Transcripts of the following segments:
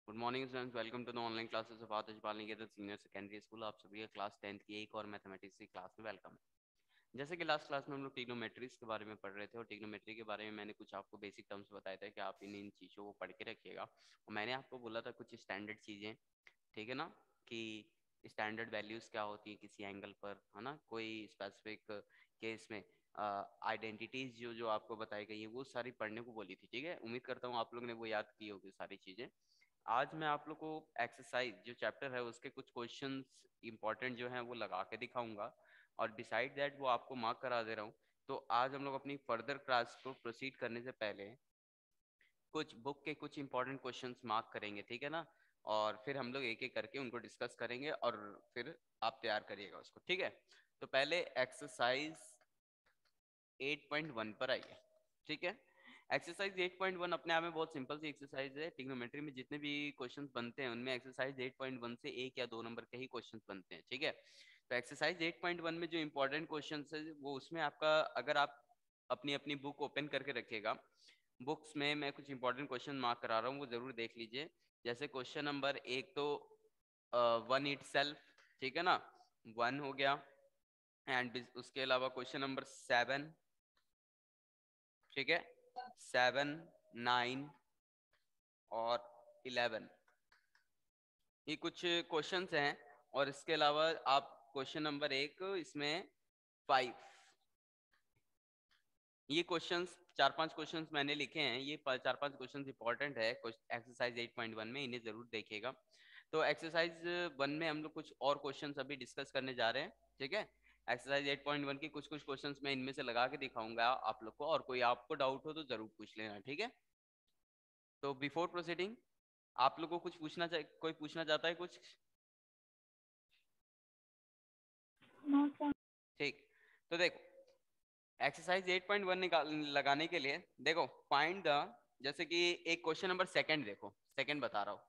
Good morning students, welcome to the online classes of Atish Pal Niketan senior secondary school. आप सभी का class 10th की एक और मैथमेटिक्स की क्लास में वेलकम है। जैसे कि लास्ट क्लास में हम लोग ट्रिग्नोमेट्रीज के बारे में पढ़ रहे थे और ट्रिग्नोमेट्री के बारे में मैंने कुछ आपको बेसिक टर्म्स बताए थे कि आप इन चीज़ों को पढ़ के रखिएगा। और मैंने आपको बोला था कुछ स्टैंडर्ड चीज़ें, ठीक है ना, कि स्टैंडर्ड वैल्यूज़ क्या होती है किसी एंगल पर, है ना, कोई स्पेसिफिक केस में आइडेंटिटीज जो जो आपको बताई गई है वो सारी पढ़ने को बोली थी। ठीक है, उम्मीद करता हूँ आप लोगों ने वो याद की होगी सारी चीज़ें। आज मैं आप लोग को एक्सरसाइज जो चैप्टर है उसके कुछ क्वेश्चंस इंपॉर्टेंट जो हैं वो लगा के दिखाऊंगा और डिसाइड दैट वो आपको मार्क करा दे रहा हूँ। तो आज हम लोग अपनी फर्दर क्लास को प्रोसीड करने से पहले कुछ बुक के कुछ इंपॉर्टेंट क्वेश्चंस मार्क करेंगे, ठीक है ना, और फिर हम लोग एक एक करके उनको डिस्कस करेंगे और फिर आप तैयार करिएगा उसको। ठीक है, तो पहले एक्सरसाइज 8.1 पर आइए। ठीक है, एक्सरसाइज 8.1 अपने आप में बहुत सिंपल सी एक्सरसाइज है। ट्रिग्नोमेट्री में जितने भी क्वेश्चंस बनते हैं उनमें एक्सरसाइज 8.1 से एक या दो नंबर के ही क्वेश्चंस बनते हैं। ठीक है, तो एक्सरसाइज 8.1 में जो इंपॉर्टेंट क्वेश्चंस है वो उसमें आपका, अगर आप अपनी अपनी बुक ओपन करके रखिएगा, बुक्स में मैं कुछ इंपॉर्टेंट क्वेश्चन मार्क करा रहा हूँ, वो जरूर देख लीजिए। जैसे क्वेश्चन नंबर एक तो वन इट सेल्फ, ठीक है ना, वन हो गया। एंड उसके अलावा क्वेश्चन नंबर 7, ठीक है, 7, 9 और 11, ये कुछ क्वेश्चंस हैं। और इसके अलावा आप क्वेश्चन नंबर एक इसमें 5, ये क्वेश्चंस 4-5 क्वेश्चंस मैंने लिखे हैं। ये 4-5 क्वेश्चंस इंपॉर्टेंट है एक्सरसाइज 8.1 में, इन्हें जरूर देखिएगा। तो एक्सरसाइज 1 में हम लोग कुछ और क्वेश्चंस अभी डिस्कस करने जा रहे हैं। ठीक है, एक्सरसाइज 8.1 की कुछ क्वेश्चंस मैं इनमें से लगा के दिखाऊंगा आप लोग को, और कोई आपको डाउट हो तो जरूर पूछ लेना। ठीक है, तो बिफोर प्रोसीडिंग आप लोग को कुछ कोई पूछना चाहता है कुछ? ठीक, तो देखो एक्सरसाइज 8.1 लगाने के लिए देखो, फाइंड द, जैसे कि एक क्वेश्चन नंबर सेकंड देखो, सेकंड बता रहा हूँ,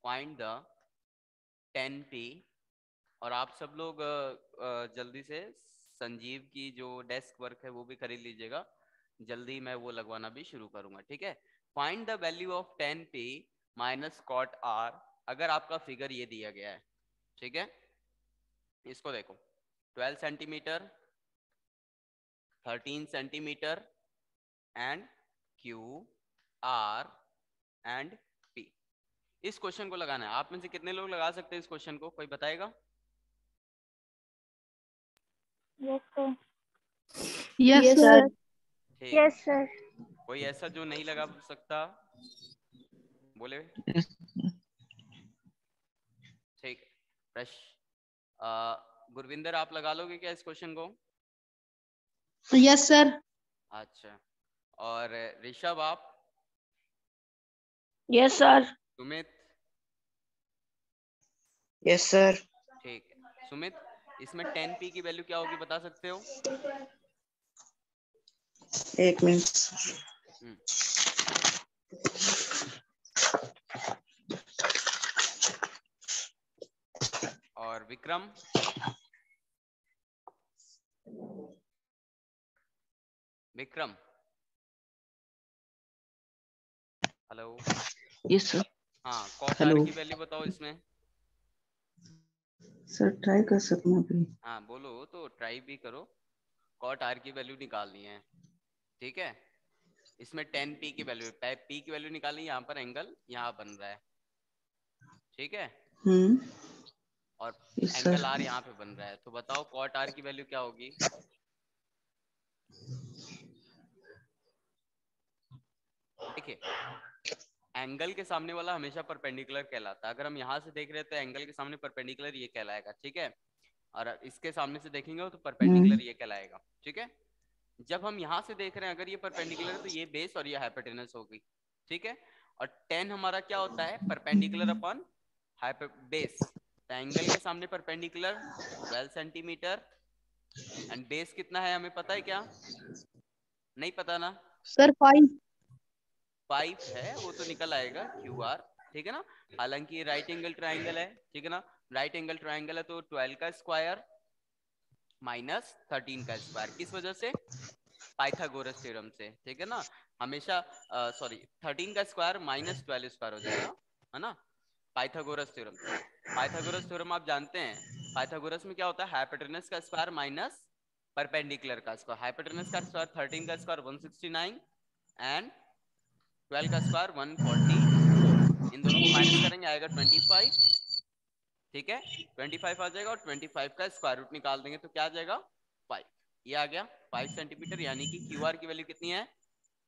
फाइंड द 10p। और आप सब लोग जल्दी से संजीव की जो डेस्क वर्क है वो भी खरीद लीजिएगा, जल्दी मैं वो लगवाना भी शुरू करूंगा। ठीक है, find the value of 10p minus cot r, अगर आपका फिगर ये दिया गया है। ठीक है, इसको देखो, 12 centimetre, 13 centimetre and Q R and P. इस क्वेश्चन को लगाना है। आप में से कितने लोग लगा सकते हैं इस क्वेश्चन को, कोई बताएगा? Yes sir. ठीक, यस सर। कोई ऐसा जो नहीं लगा सकता बोले? ठीक, रश गुरविंदर आप लगा लोगे क्या इस क्वेश्चन को? Yes sir. अच्छा, और ऋषभ आप? Yes sir. Sumit? Yes sir. ठीक है, सुमित इसमें 10p की वैल्यू क्या होगी बता सकते हो? एक मिनट। और Vikram? Vikram, hello? Yes sir. हाँ, कॉट आर हेलो की वैल्यू बताओ इसमें। सर, ट्राई कर सकूँ अभी? हाँ बोलो, तो ट्राई भी करो, कॉट आर की वैल्यू निकालनी है। ठीक है, इसमें 10p की वैल्यू, p की वैल्यू निकालनी है, यहाँ पर एंगल यहाँ बन रहा है। ठीक है, और यस एंगल सर। आर यहाँ पे बन रहा है, तो बताओ कॉट आर की वैल्यू क्या होगी? देखिए, एंगल के सामने वाला हमेशा परपेंडिकुलर कहलाता है। अगर हम यहाँ से देख रहे हैं तो एंगल के सामने परपेंडिकुलर ये कहलाएगा। ठीक है, और इसके सामने से देखेंगे तो परपेंडिकुलर ये कहलाएगा। ठीक है, जब हम यहाँ से देख रहे हैं अगर ये परपेंडिकुलर है तो ये बेस और ये हाइपोटेनस होगी। ठीक है, और 10 हमारा क्या होता है? Perpendicular upon base. तो एंगल के सामने परपेंडिकुलर 12 सेंटीमीटर, एंड बेस कितना है हमें पता है क्या? नहीं पता ना? सर 5। 5 है, वो तो निकल आएगा क्यू आर। ठीक है ना, हालांकि राइट एंगल ट्राइंगल है। ठीक है ना, राइट एंगल ट्राइंगल है तो 12 का स्क्वायर माइनस 13 का स्क्वायर, किस वजह से? पाइथागोरस थ्योरम से, ठीक है ना। हमेशा सॉरी 13 का स्क्वायर माइनस 12 स्क्वायर हो जाएगा, है ना, पाइथागोरस थ्योरम से। पाइथागोरस थ्योरम आप जानते हैं, पाइथागोरस में क्या होता है, हाइपोटेनस का स्क्वायर माइनस परपेंडिकुलर का स्क्वायर। हाइपोटेनस का स्क्वायर 13 का स्क्वायर 169 एंड 12 का स्क्वायर 144। इन दोनों को माइनस करेंगे आएगा 25, ठीक है, 25 आ जाएगा और 25 का स्क्वायर रूट निकाल देंगे तो क्या आ जाएगा 5। ये आ गया 5 सेंटीमीटर, यानी कि क्यू आर की वैल्यू कितनी है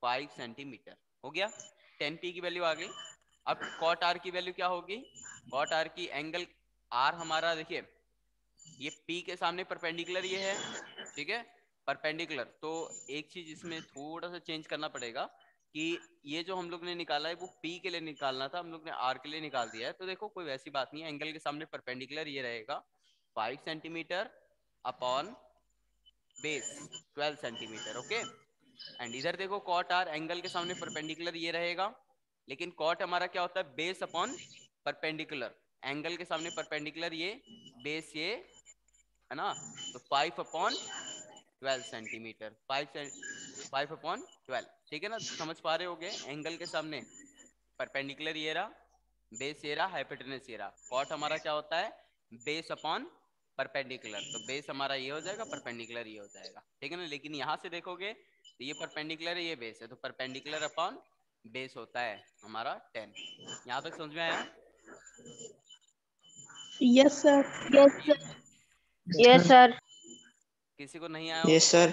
5 सेंटीमीटर, हो गया। 10p की वैल्यू आ गई। अब कॉट आर की वैल्यू क्या होगी, कॉट आर की एंगल आर हमारा देखिए ये p के सामने परपेंडिकुलर ये है, ठीक है, परपेंडिकुलर। तो एक चीज इसमें थोड़ा सा चेंज करना पड़ेगा कि ये जो हम लोग ने निकाला है वो p के लिए निकालना था, हम लोग ने r के लिए निकाल दिया है। तो देखो कोई वैसी बात नहीं है, एंगल के सामने परपेंडिकुलर ये रहेगा 5 centimetre upon base 12 centimetre, okay. And इधर देखो कॉट आर एंगल के सामने परपेंडिकुलर ये रहेगा, लेकिन कॉट हमारा क्या होता है बेस अपॉन परपेंडिकुलर, एंगल के सामने परपेंडिकुलर ये, बेस ये, है ना। तो 5 अपॉन 12 सेंटीमीटर, 5 अपॉन 12, ठीक है ना। समझ पा रहे होगे, एंगल के सामने परपेंडिकुलर ये रहा, बेस ये रहा, हाइपोटेनस ये रहा। कॉट हमारा क्या होता है बेस अपॉन परपेंडिकुलर, तो बेस हमारा ये हो जाएगा, परपेंडिकुलर ये हो जाएगा, ठीक है ना। लेकिन यहाँ से देखोगे तो ये परपेंडिकुलर है ये बेस है, तो परपेंडिकुलर अपॉन बेस होता है हमारा 10। यहाँ तक समझ में आया? Yes sir. Yes sir. किसी को नहीं आया हो यस तो सर।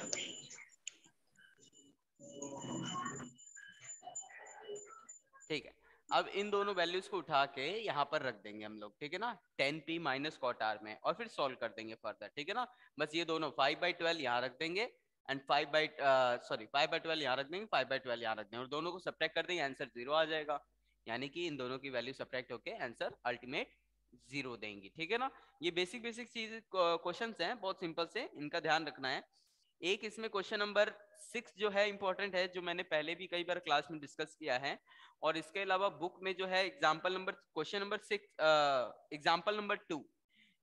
ठीक है। अब इन दोनों वैल्यूज को उठा के यहाँ पर रख देंगे हम लोग, ठीक है ना, 10p माइनस कॉट आर में, और फिर सॉल्व कर देंगे फर्दर, ठीक है ना। बस ये दोनों 5/12 यहाँ रख देंगे एंड 5/12 यहाँ रख देंगे, 5/12 यहाँ रख देंगे, और दोनों को सब्ट्रैक्ट कर देंगे, आंसर 0 आ जाएगा। यानी कि इन दोनों की वैल्यू सब्ट्रैक्ट होके आंसर अल्टीमेट 0 देंगी, ठीक है ना। ये बेसिक चीज क्वेश्चन हैं, बहुत सिंपल से, इनका ध्यान रखना है। एक इसमें क्वेश्चन नंबर 6 जो है इंपॉर्टेंट है, जो मैंने पहले भी कई बार क्लास में डिस्कस किया है। और इसके अलावा बुक में जो है example number question number 6, example number 2,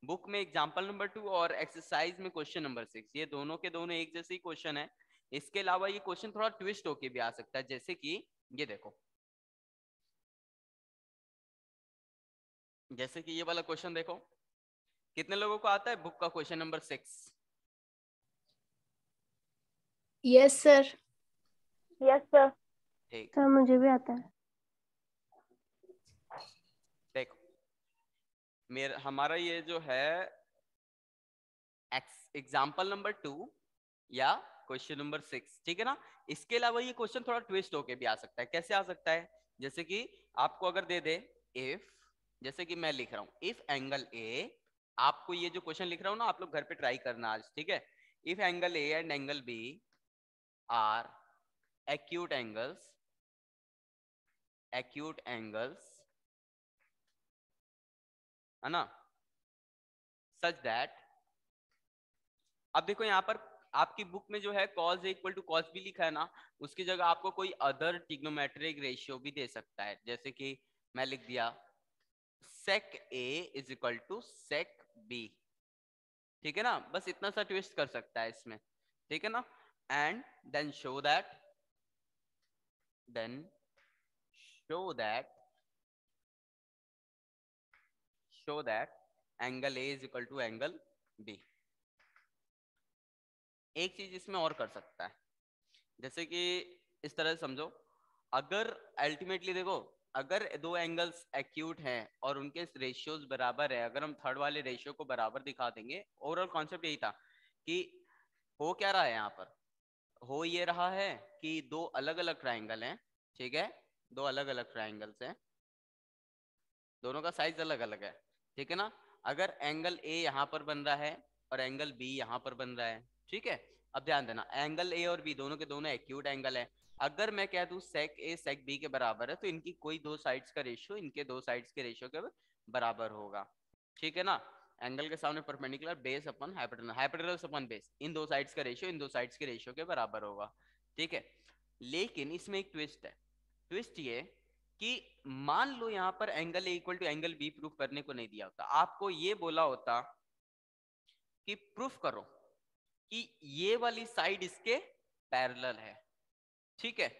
book में एग्जाम्पल नंबर 2 और एक्सरसाइज में क्वेश्चन नंबर 6, ये दोनों के दोनों एक जैसे ही क्वेश्चन है। इसके अलावा ये क्वेश्चन थोड़ा ट्विस्ट होके भी आ सकता है, जैसे कि ये देखो, जैसे कि ये वाला क्वेश्चन देखो, कितने लोगों को आता है बुक का question number 6? Yes sir. Yes sir. ठीक, सर मुझे भी आता है। देखो मेरा हमारा ये जो है एग्जाम्पल नंबर 2 या क्वेश्चन नंबर 6, ठीक है ना। इसके अलावा ये क्वेश्चन थोड़ा ट्विस्ट होके भी आ सकता है। कैसे आ सकता है, जैसे कि आपको अगर दे दे इफ, जैसे कि मैं लिख रहा हूं इफ एंगल ए, आपको ये जो क्वेश्चन लिख रहा हूं ना, आप लोग घर पे ट्राई करना आज, ठीक है। If angle A and angle B are acute angles, है ना, सच दैट, अब देखो यहाँ पर आपकी बुक में जो है cos A = cos B लिखा है ना, उसकी जगह आपको कोई अदर ट्रिग्नोमेट्रिक रेशियो भी दे सकता है, जैसे कि मैं लिख दिया sec A = sec B, ठीक है ना। बस इतना सा ट्विस्ट कर सकता है इसमें, ठीक है ना। And then show that angle A = angle B। एक चीज इसमें और कर सकता है, जैसे कि इस तरह से समझो, अगर अल्टीमेटली देखो, अगर दो एंगल्स एक्यूट हैं और उनके रेशियोज बराबर है, अगर हम थर्ड वाले रेशियो को बराबर दिखा देंगे, ओवरऑल कॉन्सेप्ट यही था कि हो क्या रहा है यहाँ पर, हो ये रहा है कि दो अलग अलग ट्राइंगल हैं, ठीक है, दो अलग अलग ट्राइंगल्स हैं, दोनों का साइज अलग अलग है, ठीक है ना। अगर एंगल ए यहाँ पर बन रहा है और एंगल बी यहाँ पर बन रहा है, ठीक है। अब ध्यान देना, एंगल ए और बी दोनों के दोनों एक्यूट एंगल है। अगर मैं कह दूं सेक ए सेक बी के बराबर है, तो इनकी कोई दो साइड्स का रेशियो इनके दो साइड्स के रेशियो के बराबर होगा, ठीक है ना। एंगल के सामने परपेंडिकुलर, बेस अपन हाइपोटेनस, हाइपोटेनस अपन बेस, इन दो साइड्स का रेशियो इन दो साइड्स के रेशियो के बराबर होगा, ठीक है। लेकिन इसमें एक ट्विस्ट है, ट्विस्ट ये कि मान लो यहाँ पर angle A = angle B proof करने को नहीं दिया होता, आपको ये बोला होता कि प्रूफ करो कि ये वाली साइड इसके पैरेलल है। ठीक है,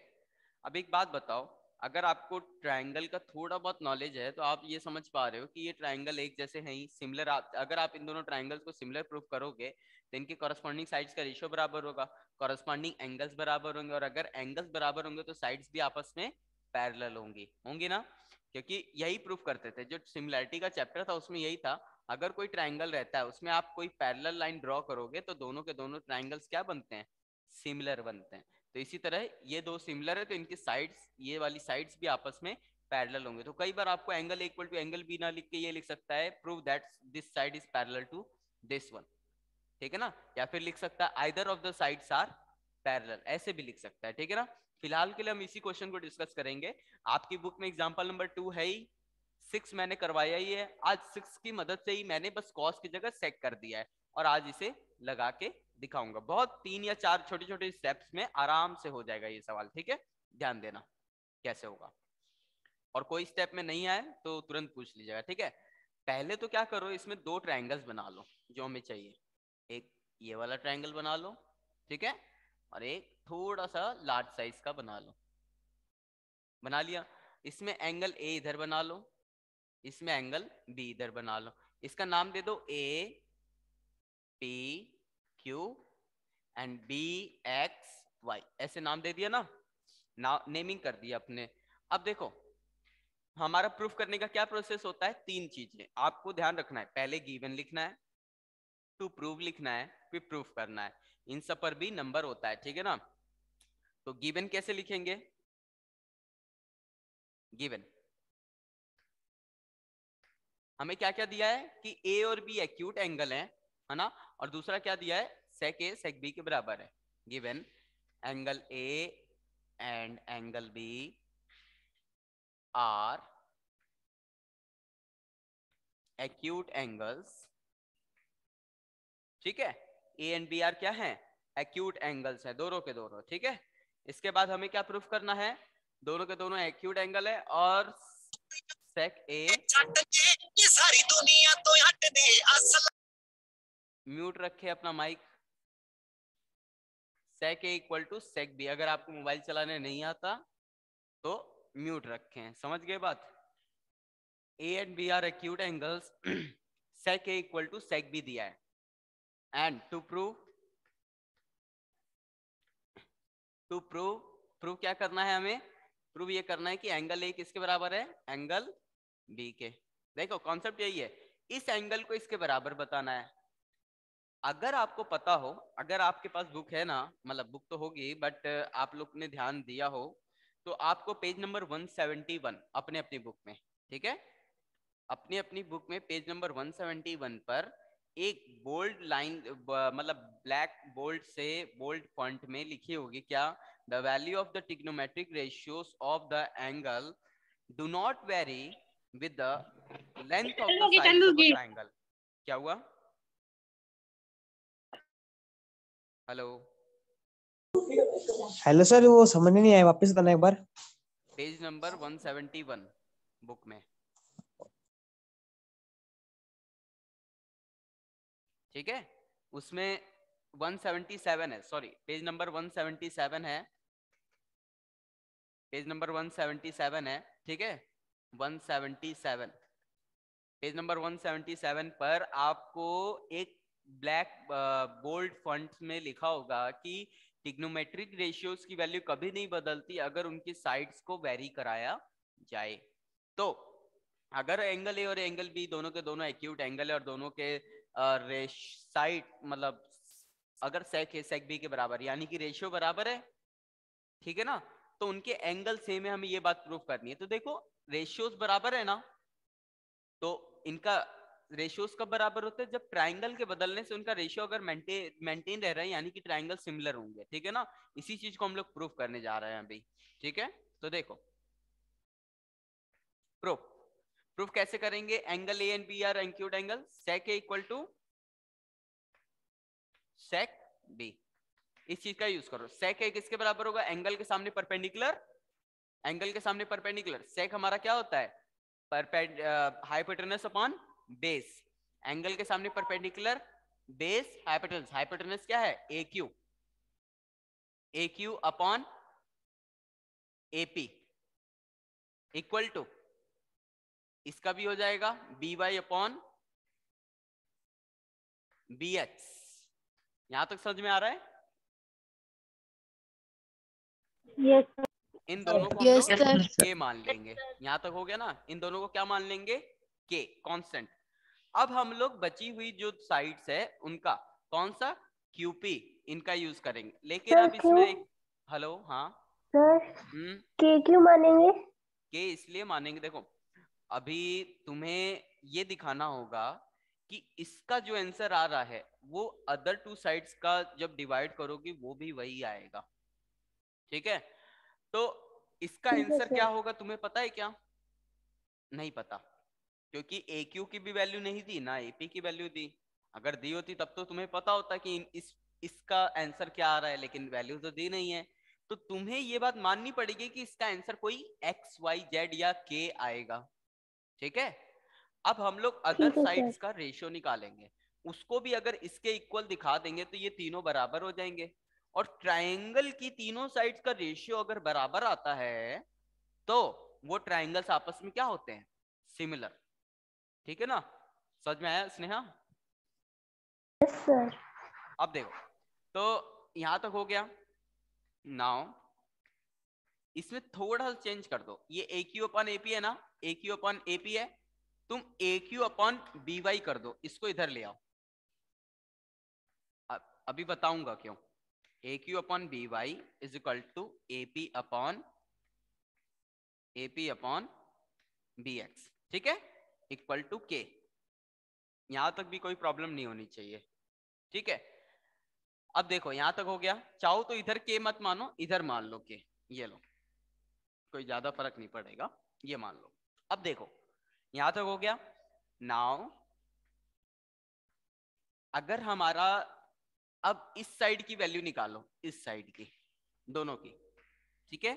अब एक बात बताओ, अगर आपको ट्रायंगल का थोड़ा बहुत नॉलेज है तो आप ये समझ पा रहे हो कि ये ट्रायंगल एक जैसे हैं ही, सिमिलर। अगर आप इन दोनों ट्रायंगल्स को सिमिलर प्रूफ करोगे तो इनके कॉरस्पॉन्डिंग साइड्स का रेशियो बराबर होगा, कॉरस्पॉन्डिंग एंगल्स बराबर होंगे, और अगर एंगल्स बराबर होंगे तो साइड्स भी आपस में पैरेलल होंगी ना, क्योंकि यही प्रूफ करते थे। जो सिमिलैरिटी का चैप्टर था उसमें यही था, अगर कोई ट्रायंगल रहता है उसमें आप कोई पैरेलल लाइन ड्रॉ करोगे तो दोनों के दोनों ट्रायंगल्स क्या बनते हैं, सिमिलर बनते हैं। तो इसी तरह ये दो सिमिलर है तो इनकी साइड्स, ये वाली साइड्स भी आपस में पैरेलल होंगे। तो कई बार आपको angle equal to angle B ना लिख के ये लिख सकता है prove that this side is parallel to this one, ठीक है ना, या फिर लिख सकता है either of the sides are parallel, ऐसे भी लिख सकता है। ठीक है ना, फिलहाल के लिए हम इसी क्वेश्चन को डिस्कस करेंगे। आपकी बुक में एग्जांपल नंबर 2 है ही, 6 मैंने करवाया ही है। आज 6 की मदद से ही मैंने बस कॉस की जगह सेक कर दिया है और आज इसे लगा के दिखाऊंगा। बहुत 3 या 4 छोटे छोटे स्टेप्स में आराम से हो जाएगा ये सवाल। ठीक है, ध्यान देना कैसे होगा, और कोई स्टेप में नहीं आए तो तुरंत पूछ लीजिएगा। ठीक है, पहले तो क्या करो, इसमें 2 ट्रायंगल्स बना लो जो हमें चाहिए। एक ये वाला ट्रायंगल बना लो, ठीक है, और एक थोड़ा सा लार्ज साइज का बना लो। बना लिया, इसमें एंगल ए इधर बना लो, इसमें एंगल बी इधर बना लो। इसका नाम दे दो A P Q and B X Y, ऐसे नाम दे दिया ना, नेमिंग कर दिया अपने। अब देखो हमारा प्रूफ करने का क्या प्रोसेस होता है, 3 चीजें आपको ध्यान रखना है। पहले गिवन लिखना है, टू प्रूव लिखना है, फिर प्रूफ करना है। इन सब पर भी नंबर होता है, ठीक है ना। तो गिवन कैसे लिखेंगे, गिवन हमें क्या क्या दिया है कि ए और बी एक्यूट एंगल है ना, और दूसरा क्या दिया है, सेक ए सेक बी के बराबर है। Given angle A and angle B are acute angles, ठीक है। ए एंड बी आर क्या है, एक्यूट एंगल्स है, दोनों के दोनों, ठीक है। इसके बाद हमें क्या प्रूफ करना है, दोनों के दोनों एक्यूट एंगल है और सेक ए, सारी दुनिया तो हट दे असल, म्यूट रखे अपना mic. Sec A equal to sec B, अगर आपको मोबाइल चलाने नहीं आता तो म्यूट रखें, समझ गए बात। A and B are acute angles, sec A equal to sec B दिया है, एंड टू प्रूव क्या करना है हमें, प्रूव ये करना है कि एंगल ए किसके बराबर है, एंगल बी के। देखो कॉन्सेप्ट यही है, इस एंगल को इसके बराबर बताना है। अगर आपको पता हो, अगर आपके पास बुक है ना, मतलब बुक तो होगी बट आप लोग ने ध्यान दिया हो, तो आपको पेज नंबर 171 अपने अपनी बुक में, ठीक है, अपनी अपनी बुक में पेज नंबर 171 पर एक बोल्ड लाइन, मतलब ब्लैक बोल्ड से बोल्ड फॉन्ट में लिखी होगी क्या, the value of the trigonometric ratios of the angle do not very with the length of the sides of a triangle. क्या हुआ, हेलो हेलो सर, वो समझ नहीं आया, वापस बताना एक बार। पेज नंबर 171 बुक में, ठीक है, उसमें 177 है, सॉरी पेज नंबर 177 है, पेज नंबर 177 है, ठीक है, 177, पेज नंबर 177 पर आपको एक ब्लैक बोल्ड फॉन्ट में लिखा होगा कि ट्रिग्नोमेट्रिक रेशियोज की वैल्यू कभी नहीं बदलती अगर उनकी साइड्स को वेरी कराया जाए। तो अगर एंगल ए और एंगल बी दोनों के दोनों एक्यूट एंगल है और दोनों के साइड, मतलब अगर सेक ए सेक बी के बराबर, यानी कि रेशियो बराबर है, ठीक है ना, तो उनके एंगल सेम है, हमें ये बात प्रूफ करनी है। तो देखो रेशियोज बराबर है ना, तो इनका रेशियोज कब बराबर होते हैं, जब ट्रायंगल के बदलने से उनका रेशियो अगर मेंटेन रह रहा है, यानी कि ट्रायंगल सिमिलर होंगे, ठीक है ना। इसी चीज को हम लोग प्रूफ करने जा रहे हैं अभी, ठीक है। तो देखो प्रूफ कैसे करेंगे, angle A and B are acute angle, sec A equal to sec B, इस चीज का यूज करो। सेक ए किसके बराबर होगा, एंगल के सामने परपेंडिकुलर, एंगल के सामने परपेंडिकुलर, सेक हमारा क्या होता है, हाइपोटेनस अपॉन बेस, एंगल के सामने परपेंडिकुलर, बेस हाइपोटेनस, हाइपोटेनस क्या है, A Q, A Q upon AP equal to इसका भी हो जाएगा B Y upon B X. यहां तक समझ में आ रहा है? Yes sir. इन दोनों को हम यस लोग सर। के मान लेंगे। यहां तक हो गया ना? इन दोनों को क्या मान लेंगे? के कांस्टेंट। अब हम लोग बची हुई जो साइड्स है उनका कौन सा क्यूपी इनका यूज करेंगे। लेकिन सर अब क्यों? इसमें एक हेलो हाँ सर हम्म के क्यों मानेंगे? के इसलिए मानेंगे, देखो अभी तुम्हें ये दिखाना होगा कि इसका जो आंसर आ रहा है वो अदर टू साइड्स का जब डिवाइड करोगी वो भी वही आएगा। ठीक है, तो इसका ठीक है आंसर सर। क्या होगा तुम्हें पता है क्या? नहीं पता, क्योंकि ए क्यू की भी वैल्यू नहीं दी ना एपी की वैल्यू दी। अगर दी होती तब तो तुम्हें पता होता कि इसका आंसर क्या आ रहा है, लेकिन वैल्यू तो दी नहीं है। तो तुम्हें ये बात माननी पड़ेगी कि इसका आंसर कोई एक्स वाई जेड या के आएगा। ठीक है, अब हम लोग अदर ठीक है साइड्स सर। का रेशियो निकालेंगे। उसको भी अगर इसके इक्वल दिखा देंगे तो ये तीनों बराबर हो जाएंगे। और ट्रायंगल की तीनों साइड्स का रेशियो अगर बराबर आता है तो वो ट्रायंगल्स आपस में क्या होते हैं? सिमिलर। ठीक है ना? समझ में आया स्नेहा? Yes sir. अब देखो, तो यहां तक हो गया। नाउ इसमें थोड़ा सा चेंज कर दो। ये ए क्यू अपॉन एपी है ना, ए क्यू अपॉन एपी है, तुम A Q upon B Y कर दो, इसको इधर ले आओ। अभी बताऊंगा क्यों। A Q upon B Y is equal to AP upon B X. ठीक है, इक्वल टू के। यहां तक भी कोई प्रॉब्लम नहीं होनी चाहिए। ठीक है, अब देखो यहां तक हो गया। चाहो तो इधर के मत मानो, इधर मान लो के। ये लो, कोई ज्यादा फर्क नहीं पड़ेगा, ये मान लो। अब देखो यहां तक हो गया। नाउ अगर हमारा, अब इस साइड की वैल्यू निकालो, इस साइड की दोनों की। ठीक है,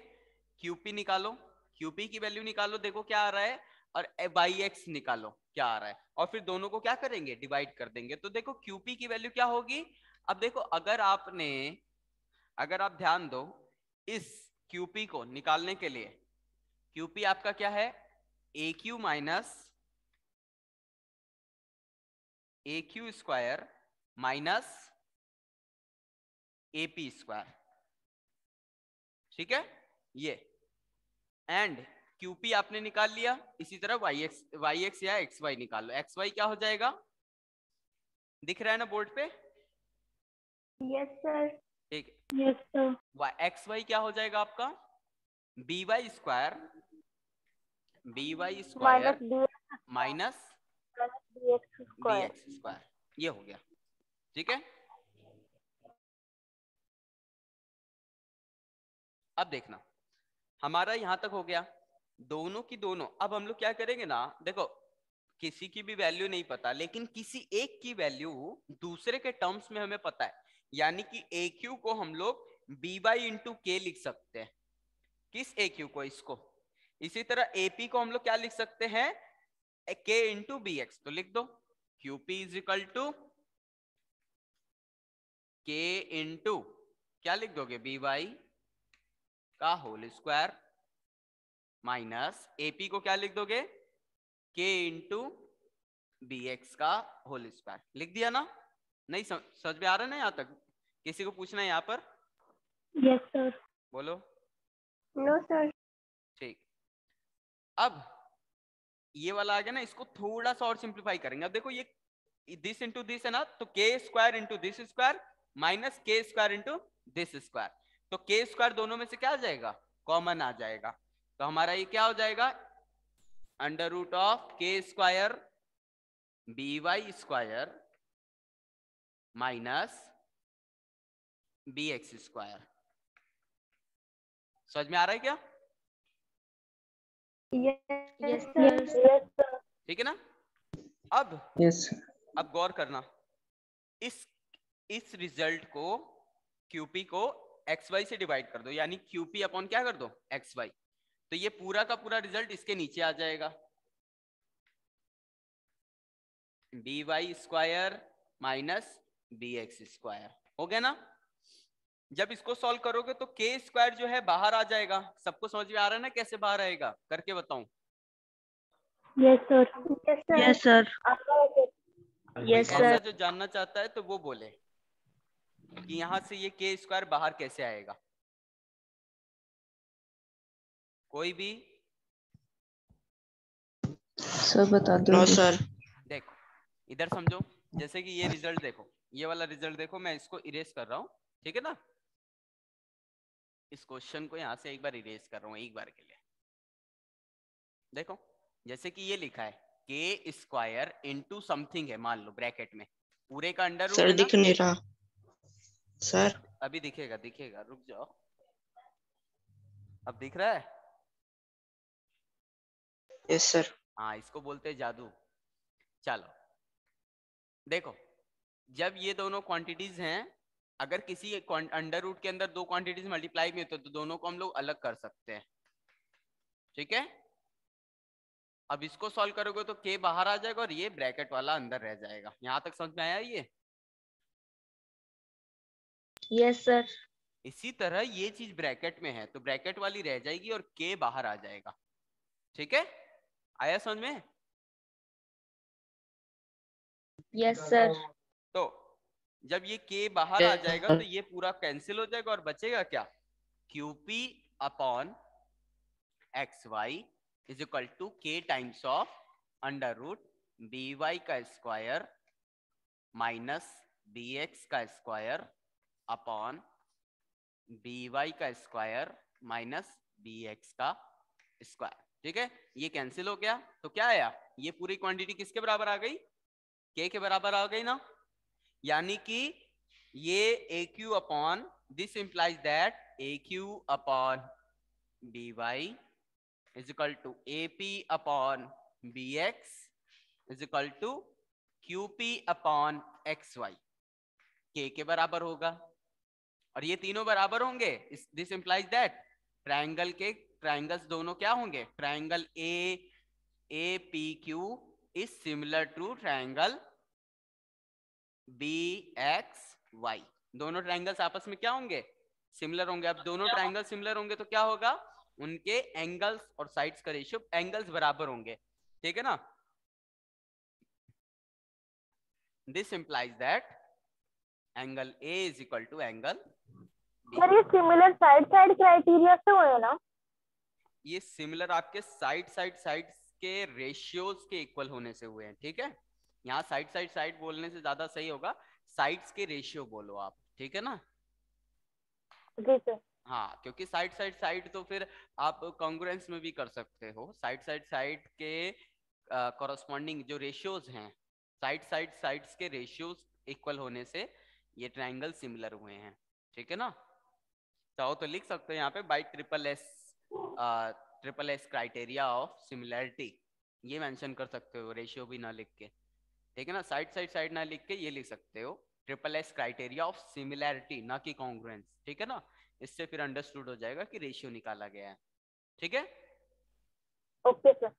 क्यूपी निकालो, क्यूपी की वैल्यू निकालो, देखो क्या आ रहा है। और बाई एक्स निकालो क्या आ रहा है, और फिर दोनों को क्या करेंगे? डिवाइड कर देंगे। तो देखो क्यूपी की वैल्यू क्या होगी। अब देखो अगर आप ध्यान दो, इस क्यूपी को निकालने के लिए क्यूपी आपका क्या है? A Q minus A Q square minus AP square. ठीक है, ये एंड क्यूपी आपने निकाल लिया। इसी तरह वाई एक्स या एक्स वाई निकाल लो। एक्स वाई क्या हो जाएगा? दिख रहा है ना बोर्ड पे? Yes sir. ठीक, यस सर। एक्स वाई क्या हो जाएगा आपका? B y square minus b minus B x b square. X square. ये हो गया। ठीक है, अब देखना हमारा यहां तक हो गया। दोनों की दोनों, अब हम लोग क्या करेंगे ना, देखो किसी की भी वैल्यू नहीं पता, लेकिन किसी एक की वैल्यू दूसरे के टर्म्स में हमें पता है। यानी कि ए क्यू को हम लोग बी वाई इंटू के लिख सकते हैं। किस ए क्यू को? इसको। इसी तरह एपी को हम लोग क्या लिख सकते हैं? के इंटू बी एक्स। तो लिख दो क्यूपी इज इक्वल टू के इंटू क्या लिख दोगे? बी वाई का होल स्क्वायर माइनस एपी को क्या लिख दोगे? के इंटू बी एक्स का होल स्क्वायर। लिख दिया ना? नहीं समझ में आ रहा है ना यहाँ तक? किसी को पूछना है यहाँ पर? Yes sir. बोलो। No sir. ठीक, अब ये वाला आ गया ना, इसको थोड़ा सा और सिंप्लीफाई करेंगे। अब देखो ये दिस इंटू दिस है ना, तो के square into this square minus के स्क्वायर इंटू दिस स्क्वायर। तो के स्क्वायर दोनों में से क्या आ जाएगा? कॉमन आ जाएगा। तो हमारा ये क्या हो जाएगा? Under root of k square b y square minus B x square. समझ में आ रहा है क्या? Yes sir. सर। ठीक है ना? अब यस सर। अब गौर करना, इस रिजल्ट को क्यूपी को एक्स वाई से डिवाइड कर दो, यानी क्यूपी अपॉन क्या कर दो? X y. तो ये पूरा का पूरा रिजल्ट इसके नीचे आ जाएगा, B y square minus B x square. हो गया ना? जब इसको सॉल्व करोगे तो के स्क्वायर जो है बाहर आ जाएगा। सबको समझ में आ रहा है ना कैसे बाहर आएगा, करके बताऊं? Yes, sir. Yes sir. कोई Yes, ऐसा sir. जो जानना चाहता है तो वो बोले कि यहाँ से ये के स्क्वायर बाहर कैसे आएगा। कोई भी? सर बता दो। No sir. देखो इधर समझो, जैसे कि ये रिजल्ट देखो, ये वाला रिजल्ट देखो, मैं इसको इरेज कर रहा हूँ, ठीक है ना। इस क्वेश्चन को यहाँ से एक बार इरेज कर रहा हूँ एक बार के लिए। देखो जैसे कि ये लिखा है के स्क्वायर इंटू समथिंग है, मान लो ब्रैकेट में, पूरे का अंडर रूट सर है ना। दिख नहीं रहा सर। अभी दिखेगा, दिखेगा, रुक जाओ। अब दिख रहा है? Yes sir. हाँ, इसको बोलते हैं जादू। चलो देखो, जब ये दोनों क्वांटिटीज हैं, अगर किसी अंडर रूट के अंदर दो क्वांटिटीज मल्टीप्लाई में तो दोनों को हम लोग अलग कर सकते हैं, ठीक है। अब इसको सॉल्व करोगे तो के बाहर आ जाएगा और ये ब्रैकेट वाला अंदर रह जाएगा। यहां तक समझ में आया ये? Yes, sir. इसी तरह ये चीज ब्रैकेट में है तो ब्रैकेट वाली रह जाएगी और के बाहर आ जाएगा, ठीक है। आया समझ में? Yes, sir. तो जब ये के बाहर आ जाएगा तो ये पूरा कैंसिल हो जाएगा और बचेगा क्या? QP upon X Y is equal to K times of under root B Y का स्क्वायर माइनस बी एक्स का स्क्वायर अपॉन बी वाई का स्क्वायर माइनस बी एक्स का स्क्वायर, ठीक है। ये कैंसिल हो गया तो क्या आया? ये पूरी क्वांटिटी किसके बराबर आ गई? के बराबर आ गई ना। यानी कि ये A Q upon, this implies that A Q upon B Y is equal to A P upon B X is equal to Q P upon X Y, के बराबर होगा। और ये तीनों बराबर होंगे, दिस इंप्लाइज दैट ट्राइंगल्स दोनों क्या होंगे? Triangle A P Q is similar to triangle B X Y. दोनों ट्राइंगल्स आपस में क्या होंगे? सिमिलर होंगे। अब दोनों ट्राइंगल सिमिलर होंगे तो क्या होगा? उनके एंगल्स और साइड्स का रेशियो, एंगल्स बराबर होंगे, ठीक है ना। This implies that angle A is equal to angle B. Sir ये सिमिलर साइड क्राइटेरिया से हुए ना? ये सिमिलर आपके साइड के रेशियोज के इक्वल होने से हुए हैं, ठीक है। यहाँ साइड बोलने से ज्यादा सही होगा, साइड्स के रेशियो बोलो आप, ठीक है ना। जी सर। हाँ, क्योंकि साइड तो फिर आप कॉन्ग्रुएंस में भी कर सकते हो। साइड के कॉरस्पॉन्डिंग जो रेशियोज हैं, साइड्स के रेशियोज इक्वल होने से ये ट्रायंगल सिमिलर हुए हैं, ठीक है ना। चाहो तो लिख सकते हो यहाँ पे by triple S criteria of similarity, ये मेंशन कर सकते हो, रेशियो भी ना लिख के, ठीक है ना। साइड ना लिख के ये लिख सकते हो triple S criteria of similarity, ना कि कॉन्ग्रुएंस, ठीक है ना। इससे फिर अंडरस्टूड हो जाएगा कि रेशियो निकाला गया है, ठीक है। Okay sir.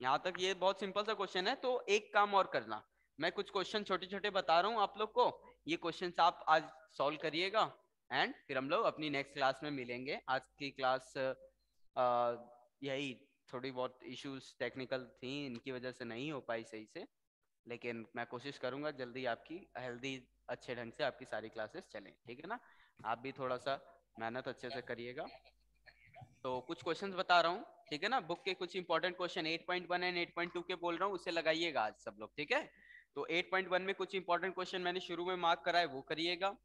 यहाँ तक ये बहुत सिंपल सा क्वेश्चन है। तो एक काम और करना, मैं कुछ क्वेश्चन छोटे छोटे बता रहा हूँ आप लोग को, ये क्वेश्चन आप आज सॉल्व करिएगा एंड फिर हम लोग अपनी नेक्स्ट क्लास में मिलेंगे। आज की क्लास यही थोड़ी बहुत इश्यूज टेक्निकल थी, इनकी वजह से नहीं हो पाई सही से, लेकिन मैं कोशिश करूंगा जल्दी आपकी हेल्दी अच्छे ढंग से आपकी सारी क्लासेस चलें, ठीक है ना। आप भी थोड़ा सा मेहनत अच्छे से करिएगा। तो कुछ क्वेश्चंस बता रहा हूँ, ठीक है ना। बुक के कुछ इंपॉर्टेंट क्वेश्चन 8.1 एंड 8.2 के बोल रहा हूँ, उसे लगाइएगा आज सब लोग, ठीक है। तो 8.1 में कुछ इंपॉर्टेंट क्वेश्चन मैंने शुरू में मार्क करा है, वो करिएगा,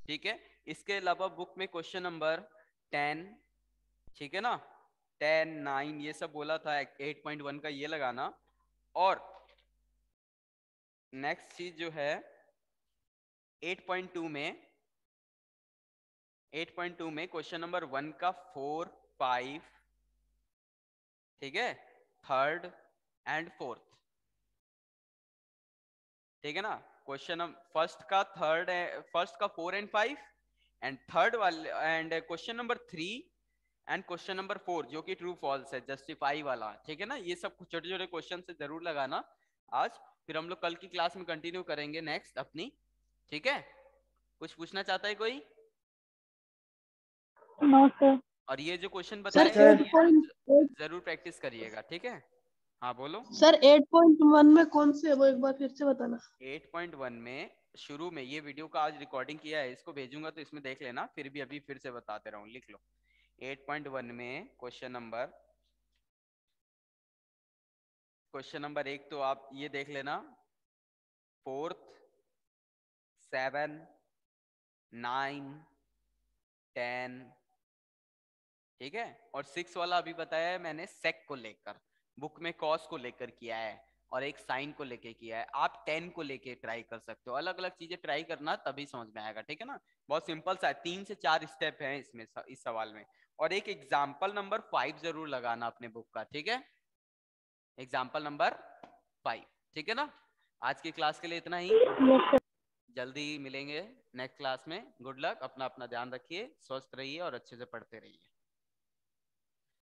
ठीक है। इसके अलावा बुक में क्वेश्चन नंबर 10, ठीक है ना, 10, 9 ये सब बोला था, 8.1 का ये लगाना। और नेक्स्ट चीज जो है 8.2 में क्वेश्चन नंबर 1 का 4, 5, ठीक है, थर्ड एंड फोर्थ, ठीक है ना। क्वेश्चन फर्स्ट का 4 एंड 5 एंड थर्ड वाले and question number 3 and question number 4 जो कि ट्रू फॉल्स है, जस्टिफाई वाला, ठीक है ना। ये सब छोटे छोटे क्वेश्चन से जरूर लगाना आज, फिर हम लोग कल की क्लास में कंटिन्यू करेंगे नेक्स्ट अपनी, ठीक है। कुछ पूछना चाहता है कोई? No sir. और ये जो क्वेश्चन सर, बताए सर। ये जरूर प्रैक्टिस करिएगा, ठीक है। हाँ बोलो सर 8.1 में कौन से है वो एक बार फिर से बताना। 8.1 में शुरू में ये वीडियो का आज रिकॉर्डिंग किया है, इसको भेजूंगा तो इसमें देख लेना, फिर भी अभी फिर से बताते रहूं, लिख लो 8.1 में क्वेश्चन नंबर 1 तो आप ये देख लेना, 4th 7 9 10, ठीक है। और 6 वाला अभी बताया है मैंने सेक को लेकर, बुक में कॉस को लेकर किया है और एक साइन को लेके किया है। आप 10 को लेके ट्राई कर सकते हो, अलग अलग चीजें ट्राई करना तभी समझ में आएगा, ठीक है ना। बहुत सिंपल सा है, 3 से 4 स्टेप हैं इसमें इस सवाल में। और एक एग्जाम्पल नंबर 5 जरूर लगाना अपने बुक का, ठीक है। एग्जाम्पल नंबर 5, ठीक है ना। आज की क्लास के लिए इतना ही, जल्दी मिलेंगे नेक्स्ट क्लास में। गुड लक, अपना अपना ध्यान रखिए, स्वस्थ रहिए और अच्छे से पढ़ते रहिए।